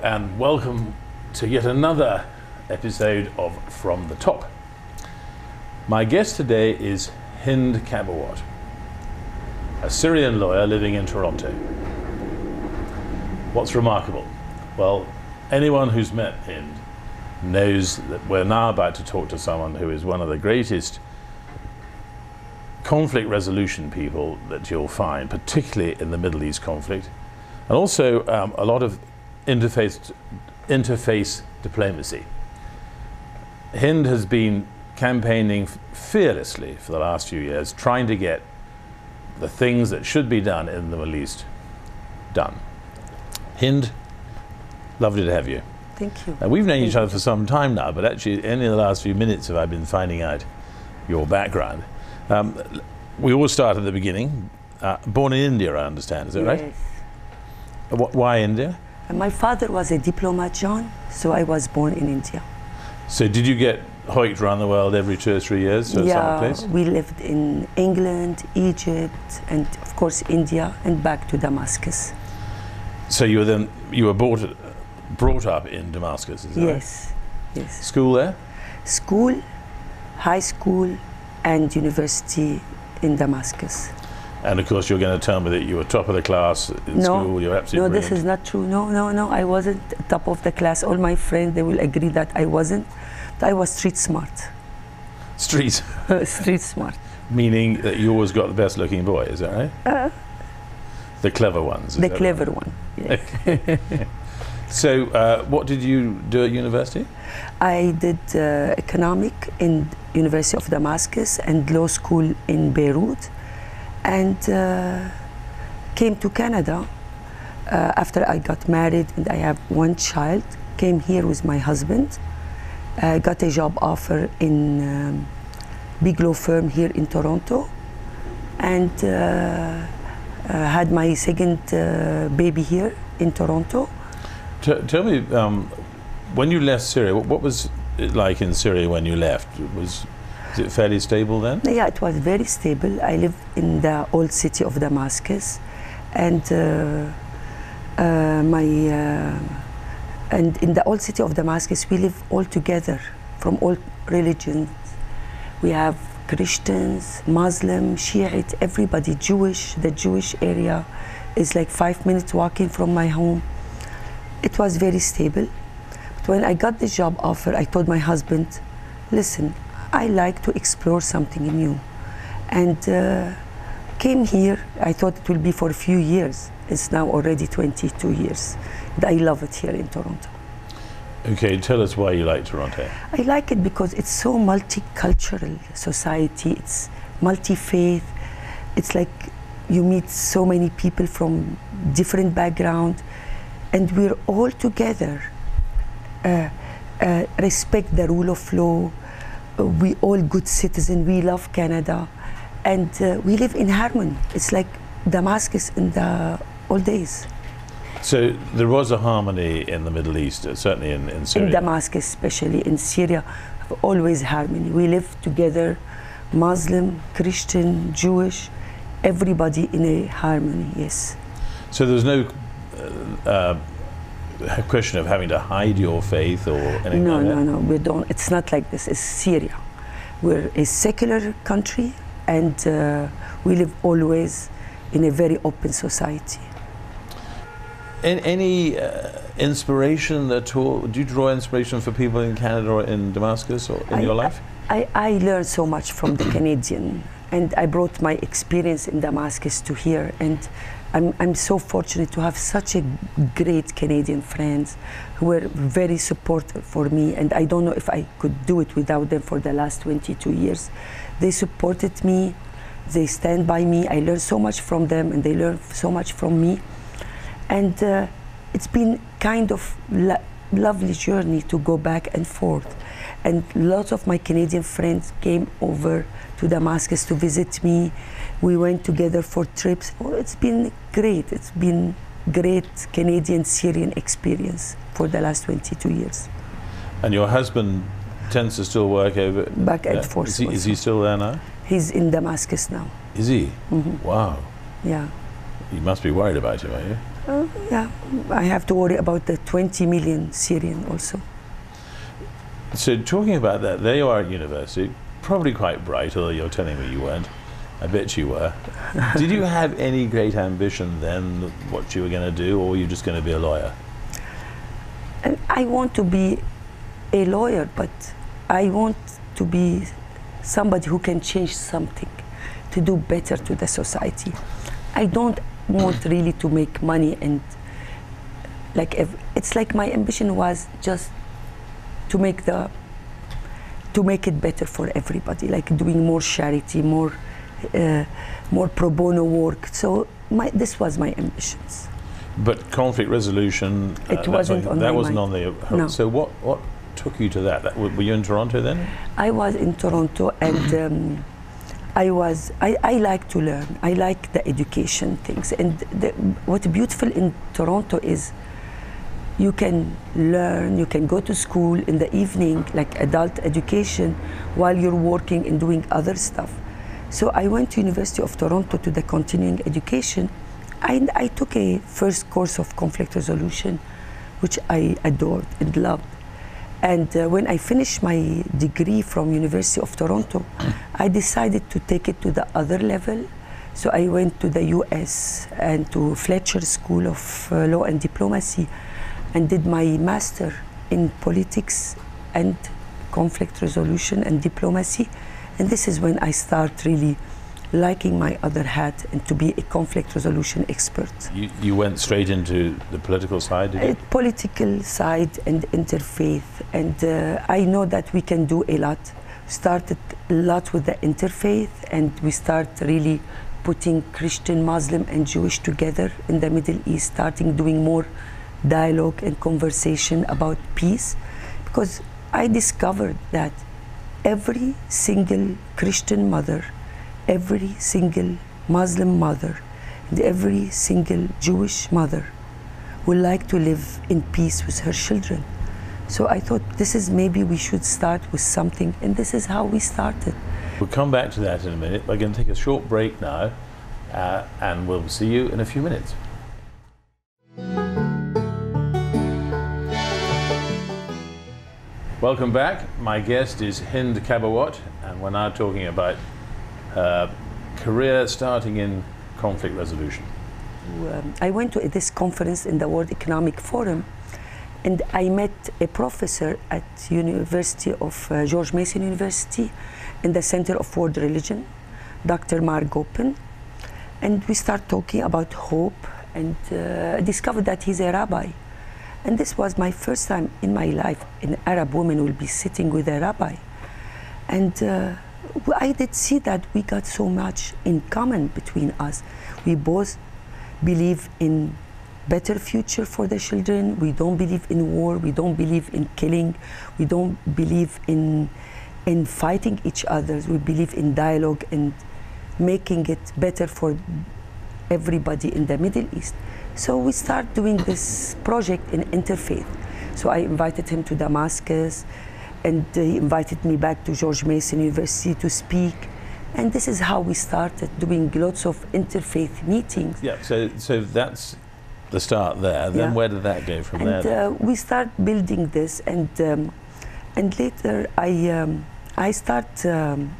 and welcome to yet another episode of From the Top. My guest today is Hind Kabawat, a Syrian lawyer living in Toronto. What's remarkable? Well, anyone who's met Hind knows that we're now about to talk to someone who is one of the greatest conflict resolution people that you'll find, particularly in the Middle East conflict, and also a lot of interface diplomacy. Hind has been campaigning fearlessly for the last few years, trying to get the things that should be done in the Middle East done. Hind, lovely to have you. Thank you. Now, we've known each other for some time now, but actually only in the last few minutes have I been finding out your background. We all start at the beginning. Born in India, I understand, is that right? Yes. Why India? My father was a diplomat, John, so I was born in India. So did you get hoiked around the world every 2 or 3 years to some place? We lived in England, Egypt, and of course India, and back to Damascus. So you were brought up in Damascus, is that right? Yes. School there? School, high school, and university in Damascus. And of course you're going to tell me that you were top of the class in school, you're absolutely brilliant. This is not true. No, I wasn't top of the class. All my friends, they will agree that I wasn't. I was street smart. Street? Street smart. Meaning that you always got the best looking boy, is that right? The clever ones. The clever one, yes. So what did you do at university? I did economic in University of Damascus and law school in Beirut, and came to Canada after I got married and I have one child. Came here with my husband. Got a job offer in big law firm here in Toronto, and had my second baby here in Toronto. Tell me, when you left Syria, what was it like in Syria when you left? Was it fairly stable then? Yeah, it was very stable. I lived in the old city of Damascus, and and in the old city of Damascus, we live all together from all religions. We have Christians, Muslim, Shiite, everybody, Jewish. The Jewish area is like 5 minutes walking from my home. It was very stable. But when I got the job offer, I told my husband, listen, I like to explore something new. And came here. I thought it will be for a few years. It's now already 22 years. And I love it here in Toronto. Okay, tell us why you like Toronto. I like it because it's so multicultural society. It's multi-faith. It's like you meet so many people from different backgrounds, and we're all together. Respect the rule of law. We all good citizens. We love Canada, and we live in harmony. It's like Damascus in the old days. So there was a harmony in the Middle East, certainly in Syria. In Damascus, especially in Syria, always harmony. We live together, Muslim, Christian, Jewish, everybody in a harmony, yes. So there's no question of having to hide your faith or anything like that? No, we don't. It's not like this. It's Syria. We're a secular country, and we live always in a very open society. Any inspiration at all? Do you draw inspiration for people in Canada or in Damascus or in your life? I learned so much from the Canadian, and I brought my experience in Damascus to here, and I'm so fortunate to have such a great Canadian friends who were very supportive for me, and I don't know if I could do it without them for the last 22 years. They supported me, they stand by me. I learned so much from them, and they learned so much from me. And it's been kind of lovely journey to go back and forth. And lots of my Canadian friends came over to Damascus to visit me. We went together for trips. Oh, it's been great. It's been great Canadian-Syrian experience for the last 22 years. And your husband tends to still work over... Back and forth. Is he still there now? He's in Damascus now. Is he? Mm-hmm. Wow. Yeah. You must be worried about him, are you? Yeah, I have to worry about the 20 million Syrian also. So talking about that, there you are at university, probably quite bright, although you're telling me you weren't. I bet you were. Did you have any great ambition then, what you were going to do, or were you just going to be a lawyer? And I want to be a lawyer, but I want to be somebody who can change something, to do better to the society. I don't want really to make money, and it's like my ambition was just to make it better for everybody, like doing more charity, more pro bono work. So this was my ambitions. But conflict resolution, it wasn't on that my wasn't mind. on the. No. So what took you to that? Were you in Toronto then? I was in Toronto, and I like to learn. I like the education things, and what's beautiful in Toronto is you can learn, you can go to school in the evening, like adult education, while you're working and doing other stuff. So I went to University of Toronto to the continuing education, and I took a first course of conflict resolution, which I adored and loved. And when I finished my degree from University of Toronto, I decided to take it to the other level. So I went to the US and to Fletcher School of Law and Diplomacy, and did my master in politics and conflict resolution and diplomacy. And this is when I start really liking my other hat and to be a conflict resolution expert. You went straight into the political side, did you? Political side and interfaith. And I know that we can do a lot. Started a lot with the interfaith, and we start really putting Christian, Muslim and Jewish together in the Middle East, starting doing more dialogue and conversation about peace, because I discovered that every single Christian mother, every single Muslim mother, and every single Jewish mother would like to live in peace with her children. So I thought maybe we should start with something, and this is how we started. We'll come back to that in a minute. We're going to take a short break now, and we'll see you in a few minutes. Welcome back. My guest is Hind Kabawat, and we're now talking about her career starting in conflict resolution. I went to this conference in the World Economic Forum, and I met a professor at University of George Mason University in the Center of World Religion, Dr. Mark Gopin, and we started talking about hope, and I discovered that he's a rabbi. And this was my first time in my life an Arab woman will be sitting with a rabbi. And I did see that we got so much in common between us. We both believe in better future for the children. We don't believe in war. We don't believe in killing. We don't believe in fighting each other. We believe in dialogue and making it better for everybody in the Middle East. So we start doing this project in interfaith. So I invited him to Damascus, and he invited me back to George Mason University to speak. And this is how we started doing lots of interfaith meetings. Yeah, so that's the start there. Then Yeah. where did that go from there? And we start building this, and later I start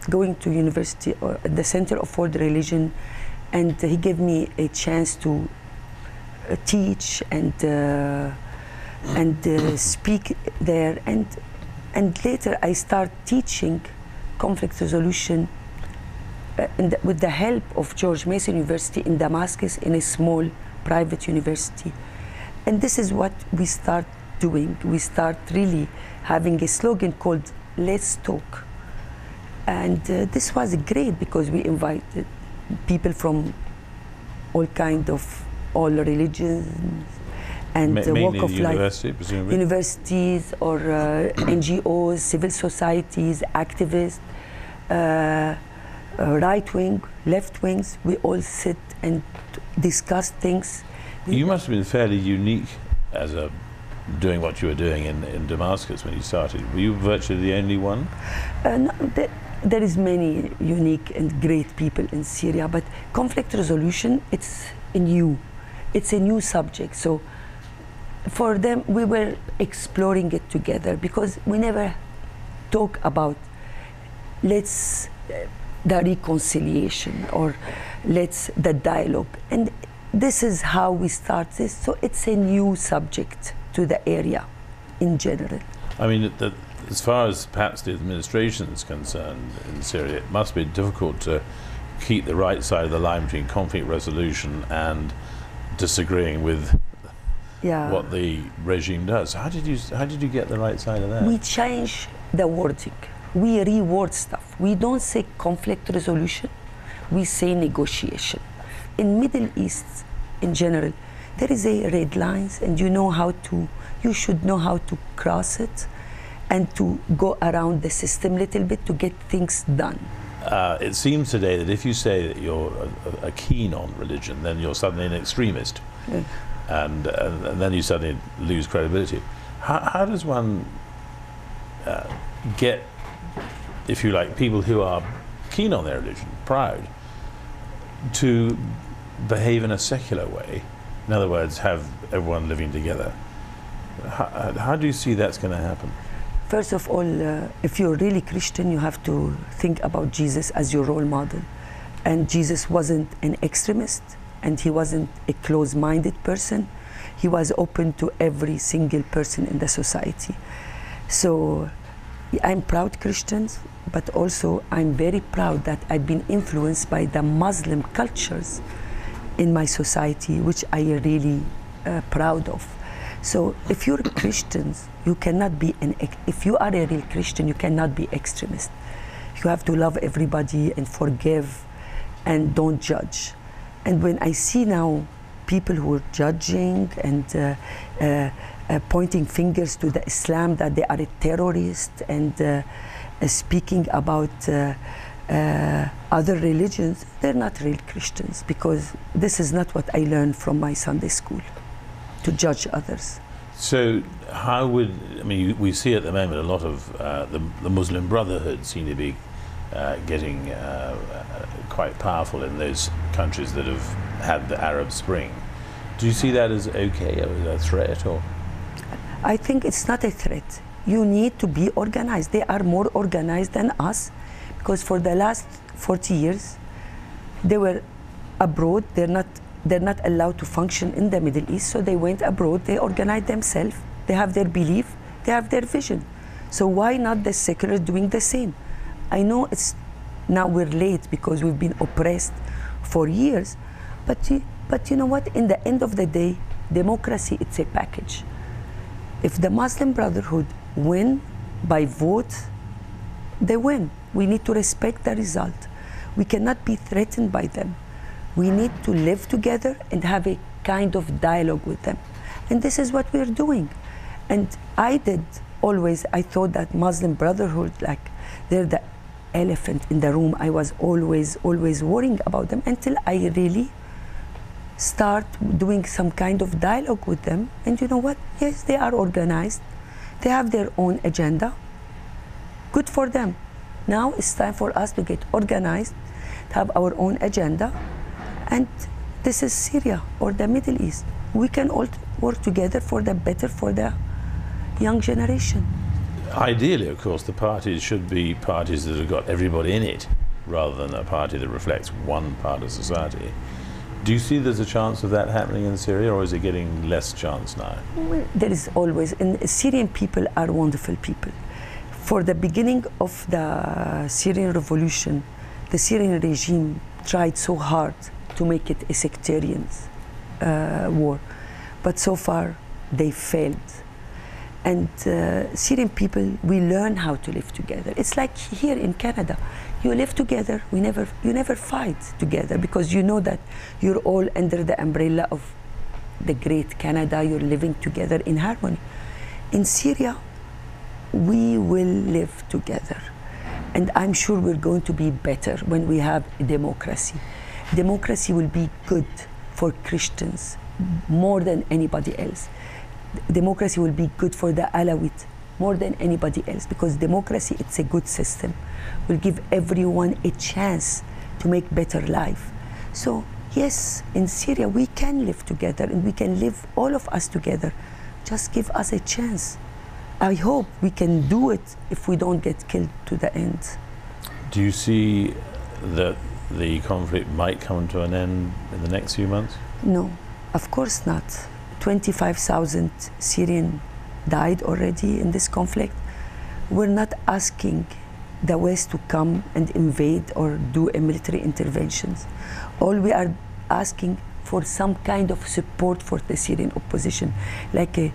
going to university, or the Center of World Religion, and he gave me a chance to teach and speak there, and later I start teaching conflict resolution with the help of George Mason University in Damascus, in a small private university. And this is what we start doing. We start really having a slogan called "Let's Talk," and this was great because we invited people from all religions and walk of life. University, presumably. Universities or NGOs, civil societies, activists, right wing, left wings. We all sit and discuss things. You must have been fairly unique as doing what you were doing in Damascus when you started. Were you virtually the only one? No, there is many unique and great people in Syria, but conflict resolution, it's in you. it's a new subject. So for them, we were exploring it together because we never talk about let's the reconciliation or let's the dialogue. And this is how we start this. So it's a new subject to the area in general. I mean, as far as perhaps the administration is concerned in Syria, it must be difficult to keep the right side of the line between conflict resolution and disagreeing with what the regime does. How did you get the right side of that? We change the wording. We reword stuff. We don't say conflict resolution. We say negotiation. In Middle East, in general, there is a red lines, and you should know how to cross it and to go around the system a little bit to get things done. It seems today that if you say that you're keen on religion, then you're suddenly an extremist, and then you suddenly lose credibility. How does one get, if you like, people who are keen on their religion, proud, to behave in a secular way? In other words, have everyone living together. How do you see that's going to happen? First of all, if you're really Christian, you have to think about Jesus as your role model. And Jesus wasn't an extremist, and he wasn't a close-minded person. He was open to every single person in the society. So I'm proud Christian, but also I'm very proud that I've been influenced by the Muslim cultures in my society, which I really proud of. So if you're Christians, you cannot be if you are a real Christian, you cannot be extremist. You have to love everybody and forgive and don't judge. And when I see now people who are judging and pointing fingers to the Islam that they are a terrorist and speaking about other religions, they're not real Christians, because this is not what I learned from my Sunday school, to judge others. So how would, I mean, we see at the moment a lot of the Muslim Brotherhood seem to be getting quite powerful in those countries that have had the Arab Spring. Do you see that as okay, or a threat? Or? I think it's not a threat. You need to be organized. They are more organized than us, because for the last 40 years, they were abroad. They're not allowed to function in the Middle East, so they went abroad. They organized themselves. They have their belief. They have their vision. So why not the secular doing the same? I know now we're late because we've been oppressed for years, but you know what? In the end of the day, democracy, it's a package. If the Muslim Brotherhood win by vote, they win. We need to respect the result. We cannot be threatened by them. We need to live together and have a kind of dialogue with them. And this is what we're doing. And I thought that Muslim Brotherhood, like, they're the elephant in the room. I was always worrying about them until I really start doing some kind of dialogue with them. And you know what? Yes, they are organized. They have their own agenda. Good for them. Now it's time for us to get organized, to have our own agenda. And this is Syria or the Middle East. We can all work together for the better for the young generation. Ideally, of course, the parties should be parties that have got everybody in it, rather than a party that reflects one part of society. Do you see there's a chance of that happening in Syria, or is it getting less chance now? Well, there is always, and Syrian people are wonderful people. For the beginning of the Syrian revolution, the Syrian regime tried so hard to make it a sectarian war, but so far they failed. And Syrian people, we learn how to live together. It's like here in Canada, you live together. You never fight together, because you know that you're all under the umbrella of the great Canada. You're living together in harmony. In Syria, we will live together, and I'm sure we're going to be better when we have a democracy. Democracy will be good for Christians more than anybody else. Democracy will be good for the Alawite more than anybody else, because democracy, it's a good system, will give everyone a chance to make better life. So yes, in Syria we can live together and we can live all of us together. Just give us a chance. I hope we can do it if we don't get killed to the end. Do you see that the conflict might come to an end in the next few months? No, of course not. 25,000 Syrians died already in this conflict. We're not asking the West to come and invade or do a military interventions. All we are asking for some kind of support for the Syrian opposition, like a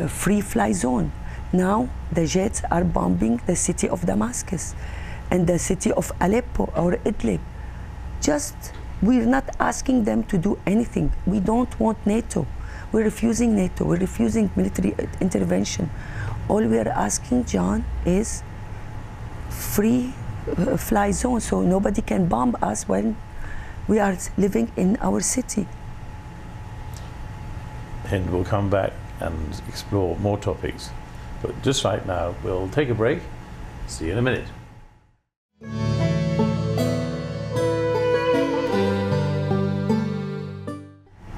free fly zone. Now the jets are bombing the city of Damascus and the city of Aleppo or Idlib. We're not asking them to do anything. We don't want NATO. We're refusing NATO. We're refusing military intervention. All we are asking, John, is free fly zone so nobody can bomb us when we are living in our city. Hind will come back and explore more topics. But just right now, we'll take a break. See you in a minute.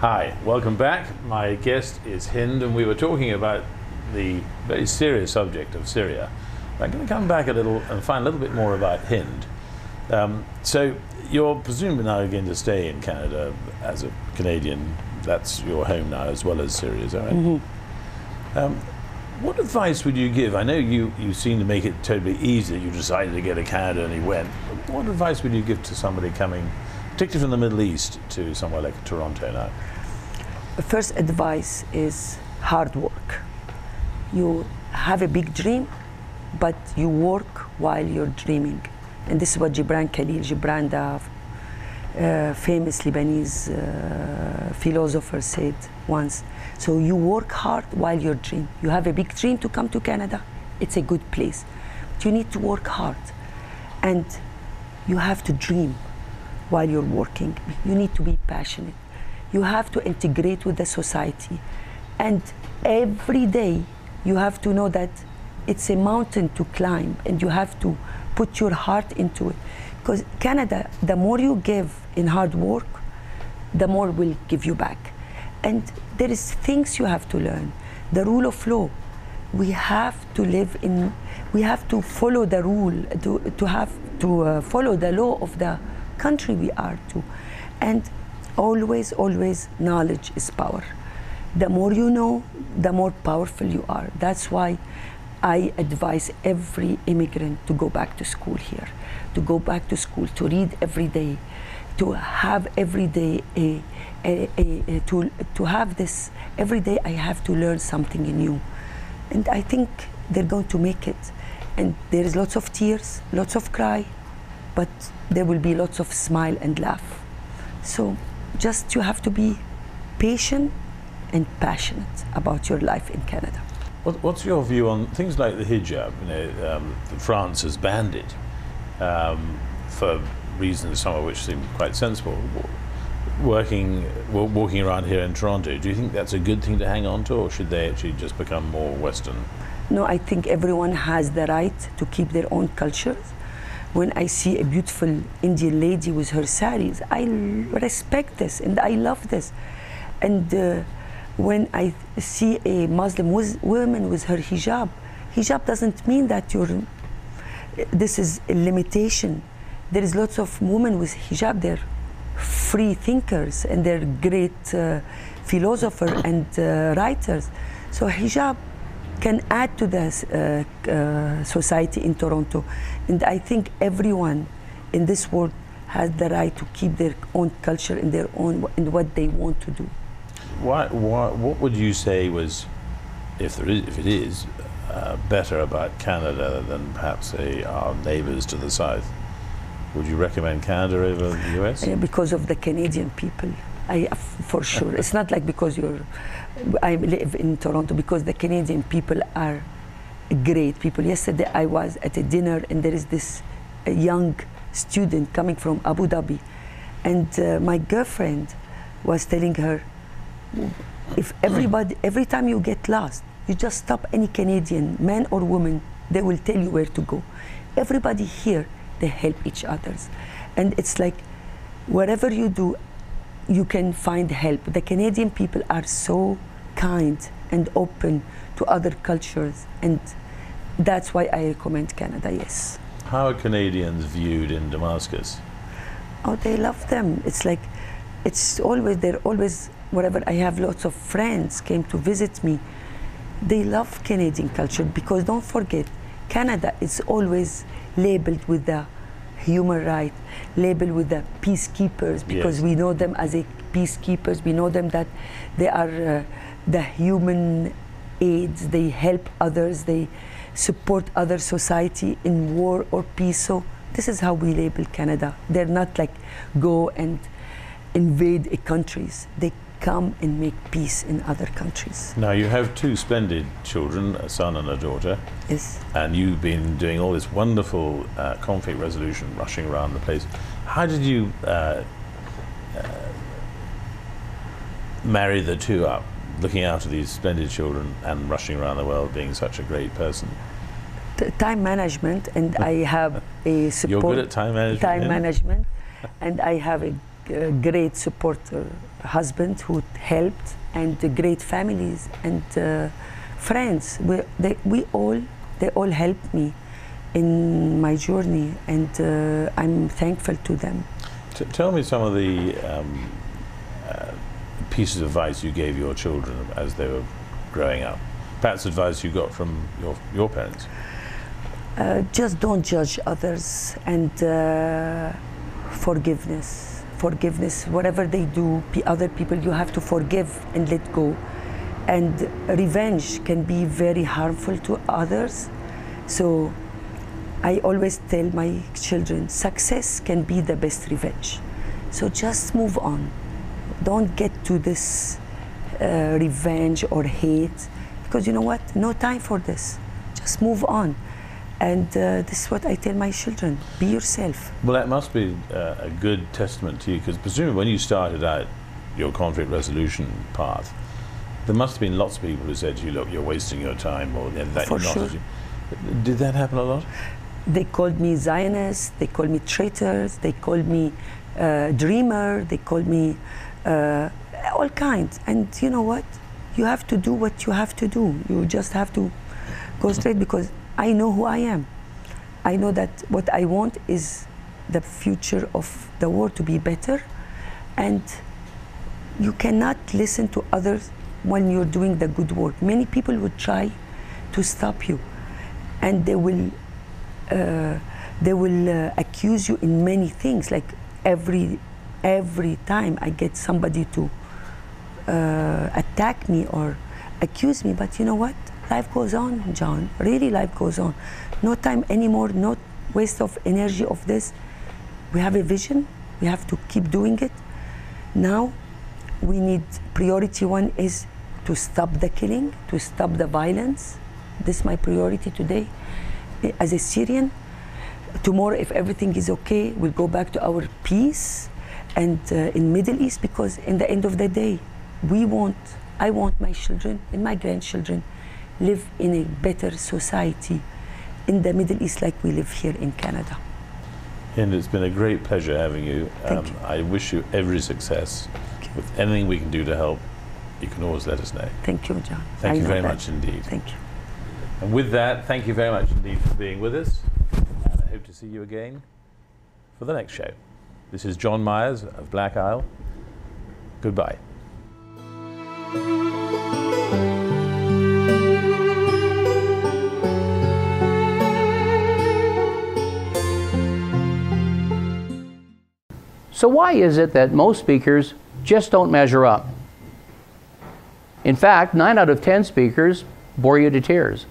Hi, welcome back. My guest is Hind, and we were talking about the very serious subject of Syria. I'm going to come back a little and find a little bit more about Hind. So you're presumably now going to stay in Canada as a Canadian. That's your home now, as well as Syria, is that right? Mm-hmm. What advice would you give? I know you seem to make it totally easy that you decided to go to Canada and you went. But what advice would you give to somebody coming, particularly from the Middle East, to somewhere like Toronto now? The first advice is hard work. You have a big dream, but you work while you're dreaming. And this is what Gibran Khalil, Gibran, the famous Lebanese philosopher, said once. So you work hard while you dream. You have a big dream to come to Canada, it's a good place. But you need to work hard. And you have to dream while you're working. You need to be passionate. You have to integrate with the society. And every day you have to know that it's a mountain to climb and you have to put your heart into it. Because Canada, the more you give in hard work, the more will give you back. And there is things you have to learn. The rule of law. We have to we have to follow the rule, to follow the law of the country we are to. And always, always, knowledge is power. The more you know, the more powerful you are. That's why I advise every immigrant to go back to school here, to go back to school, to read every day, to have every day to have this every day. I have to learn something new, and I think they're going to make it. And there is lots of tears, lots of cry, but there will be lots of smile and laugh. So just you have to be patient and passionate about your life in Canada. What's your view on things like the hijab? You know, France has banned it for reasons, some of which seem quite sensible. Walking around here in Toronto, do you think that's a good thing to hang on to, or should they actually just become more Western? No, I think everyone has the right to keep their own cultures. When I see a beautiful Indian lady with her saris, I respect this and I love this. And when I see a Muslim woman with her hijab, hijab doesn't mean that this is a limitation. There is lots of women with hijab, they're free thinkers and they're great philosophers and writers. So hijab can add to the society in Toronto. And I think everyone in this world has the right to keep their own culture and their own and what they want to do. What would you say was, if it is, better about Canada than perhaps our neighbours to the south? Would you recommend Canada over the US? Because of the Canadian people, for sure. It's not like because I live in Toronto, because the Canadian people are great people. Yesterday I was at a dinner and there is this young student coming from Abu Dhabi, and my girlfriend was telling her, if every time you get lost, you just stop any Canadian, man or woman, they will tell you where to go. Everybody here, they help each others. And it's like whatever you do, you can find help. The Canadian people are so kind and open to other cultures, and that's why I recommend Canada, yes. How are Canadians viewed in Damascus? Oh, they love them. It's like, they're always, wherever I have lots of friends came to visit me, they love Canadian culture, because don't forget, Canada is always labeled with the human right, labeled with the peacekeepers, because Yes. we know them as a peacekeepers. We know them that they are the human aids. They help others. They support other society in war or peace. So this is how we label Canada. They're not like go and invade countries. They come and make peace in other countries. Now, you have two splendid children, a son and a daughter. Yes. And you've been doing all this wonderful conflict resolution, rushing around the place. How did you marry the two up, looking after these splendid children and rushing around the world, being such a great person? Time management, and I have a support. You're good at time management? Time management, and I have a great support husband who helped, and great families and friends. They all helped me in my journey, and I'm thankful to them. Tell me some of the pieces of advice you gave your children as they were growing up. Perhaps advice you got from your parents. Just don't judge others, and forgiveness. Forgiveness, whatever they do, other people, you have to forgive and let go. And revenge can be very harmful to others. So I always tell my children, success can be the best revenge. So just move on. Don't get to this revenge or hate, because you know what? No time for this. Just move on. And this is what I tell my children, be yourself. Well, that must be a good testament to you, because presumably when you started out your conflict resolution path, there must have been lots of people who said to you, look, you're wasting your time, or that For you're not. sure. Did that happen a lot? They called me Zionist, they called me traitors, they called me dreamer, they called me all kinds. And you know what? You have to do what you have to do. You just have to go straight, because I know who I am. I know that what I want is the future of the world to be better, and you cannot listen to others when you're doing the good work. Many people would try to stop you, and they will accuse you in many things. Like every time I get somebody to attack me or accuse me, but you know what? Life goes on, John. Really, life goes on. No time anymore, no waste of energy of this. We have a vision, we have to keep doing it. Now, we need, priority one is to stop the killing, to stop the violence. This is my priority today. As a Syrian, tomorrow, if everything is okay, we'll go back to our peace and in Middle East, because in the end of the day, I want my children and my grandchildren live in a better society in the Middle East like we live here in Canada. Hind, it's been a great pleasure having you. Thank you. I wish you every success. With anything we can do to help, you can always let us know. Thank you, John. Thank you know very that. much indeed. Thank you. And with that, thank you very much indeed for being with us. And I hope to see you again for the next show. This is John Myers of Black Isle. Goodbye. So why is it that most speakers just don't measure up? In fact, 9 out of 10 speakers bore you to tears.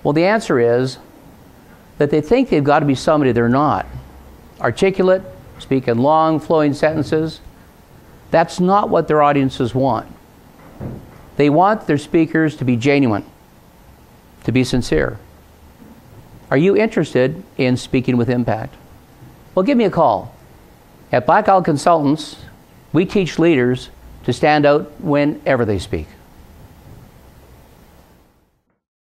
Well, the answer is that they think they've got to be somebody they're not. Articulate, speak in long, flowing sentences. That's not what their audiences want. They want their speakers to be genuine, to be sincere. Are you interested in speaking with impact? Well, give me a call. At Black Isle Consultants, we teach leaders to stand out whenever they speak.